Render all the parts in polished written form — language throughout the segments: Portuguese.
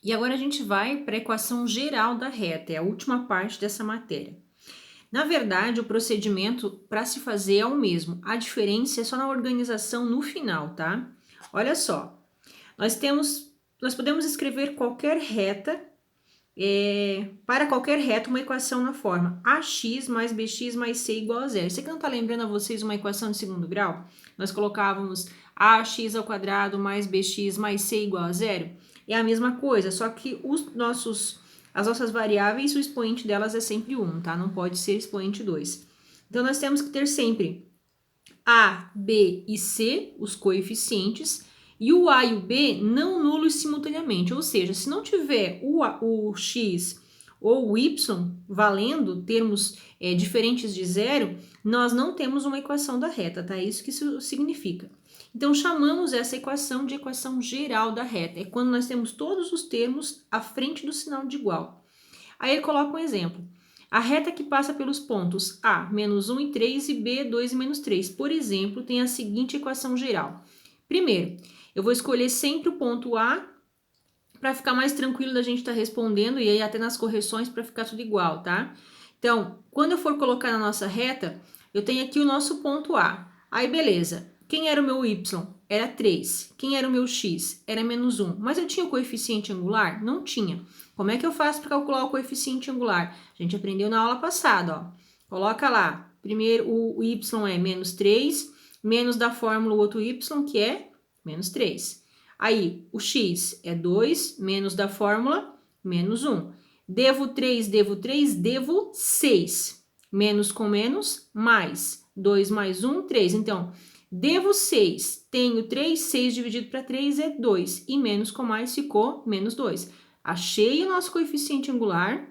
E agora a gente vai para a equação geral da reta, é a última parte dessa matéria. Na verdade, o procedimento para se fazer é o mesmo, a diferença é só na organização no final, tá? Olha só, nós podemos escrever qualquer reta, para qualquer reta, uma equação na forma ax mais bx mais c igual a zero. Você que não está lembrando a vocês uma equação de segundo grau? Nós colocávamos ax ao quadrado mais bx mais c igual a zero. É a mesma coisa, só que as nossas variáveis, o expoente delas é sempre 1, tá? Não pode ser expoente 2. Então, nós temos que ter sempre a, b e c, os coeficientes, e o a e o b não nulos simultaneamente. Ou seja, se não tiver o x ou o y valendo termos diferentes de zero, nós não temos uma equação da reta, tá? É isso que isso significa. Então, chamamos essa equação de equação geral da reta. É quando nós temos todos os termos à frente do sinal de igual. Aí ele coloca um exemplo. A reta que passa pelos pontos A, menos 1 e 3 e B, 2 e menos 3, por exemplo, tem a seguinte equação geral. Primeiro, eu vou escolher sempre o ponto A para ficar mais tranquilo da gente estar respondendo e aí até nas correções para ficar tudo igual, tá? Então, quando eu for colocar na nossa reta, eu tenho aqui o nosso ponto A. Aí, beleza. Quem era o meu Y? Era 3. Quem era o meu X? Era menos 1. Mas eu tinha o coeficiente angular? Não tinha. Como é que eu faço para calcular o coeficiente angular? A gente aprendeu na aula passada, ó. Coloca lá. Primeiro, o Y é menos 3, menos da fórmula o outro Y, que é menos 3. Aí, o x é 2, menos da fórmula, menos 1. Devo 3, devo 6. Menos com menos, mais. 2 mais 1, 3. Então, devo 6, tenho 3, 6 dividido para 3 é 2. E menos com mais ficou menos 2. Achei o nosso coeficiente angular,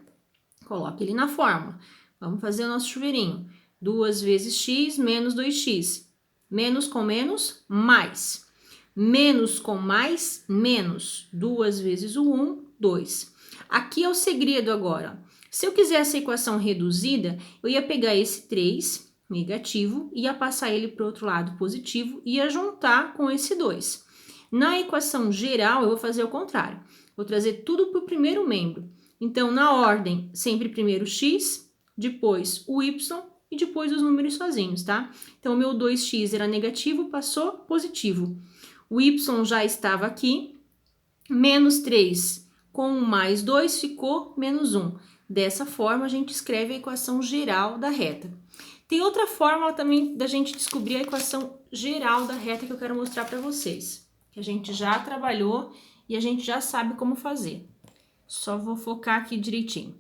coloque ele na fórmula. Vamos fazer o nosso chuveirinho. 2 vezes x menos 2x. Menos com menos, mais. Menos com mais, menos. 2 vezes o 1, 2. Aqui é o segredo agora. Se eu quisesse a equação reduzida, eu ia pegar esse 3, negativo, ia passar ele para o outro lado, positivo, e ia juntar com esse 2. Na equação geral, eu vou fazer o contrário. Vou trazer tudo para o primeiro membro. Então, na ordem, sempre primeiro x, depois o y e depois os números sozinhos, tá? Então, o meu 2x era negativo, passou positivo. O y já estava aqui, menos 3 com mais 2 ficou menos 1. Dessa forma, a gente escreve a equação geral da reta. Tem outra forma também da gente descobrir a equação geral da reta que eu quero mostrar para vocês, que a gente já trabalhou e a gente já sabe como fazer. Só vou focar aqui direitinho.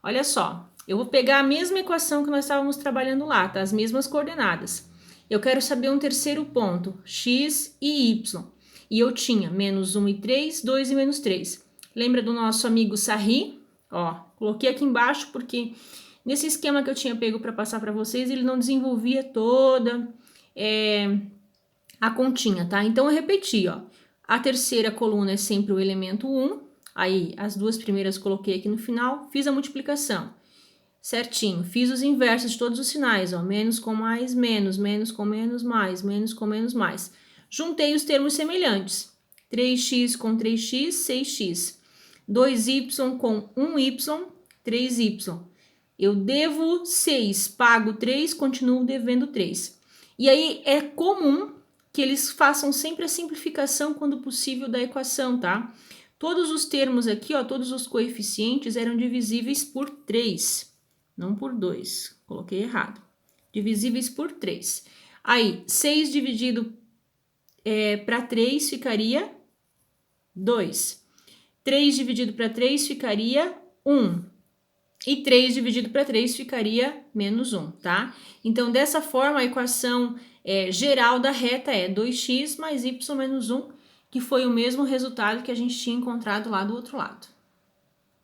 Olha só, eu vou pegar a mesma equação que nós estávamos trabalhando lá, tá? As mesmas coordenadas. Eu quero saber um terceiro ponto, x e y. E eu tinha menos 1 e 3, 2 e menos 3. Lembra do nosso amigo Sarri? Ó, coloquei aqui embaixo porque nesse esquema que eu tinha pego para passar para vocês, ele não desenvolvia toda a continha, tá? Então, eu repeti, ó. A terceira coluna é sempre o elemento 1. Aí, as duas primeiras coloquei aqui no final, fiz a multiplicação. Certinho, fiz os inversos de todos os sinais, ó, menos com mais, menos, menos com menos, mais, menos com menos, mais. Juntei os termos semelhantes, 3x com 3x, 6x, 2y com 1y, 3y. Eu devo 6, pago 3, continuo devendo 3. E aí, é comum que eles façam sempre a simplificação, quando possível, da equação, tá? Todos os termos aqui, ó, todos os coeficientes eram divisíveis por 3. Não por 2, coloquei errado. Divisíveis por 3. Aí, 6 dividido para 3 ficaria 2. 3 dividido para 3 ficaria 1. E 3 dividido para 3 ficaria menos 1, tá? Então, dessa forma, a equação geral da reta é 2x mais y menos 1, que foi o mesmo resultado que a gente tinha encontrado lá do outro lado.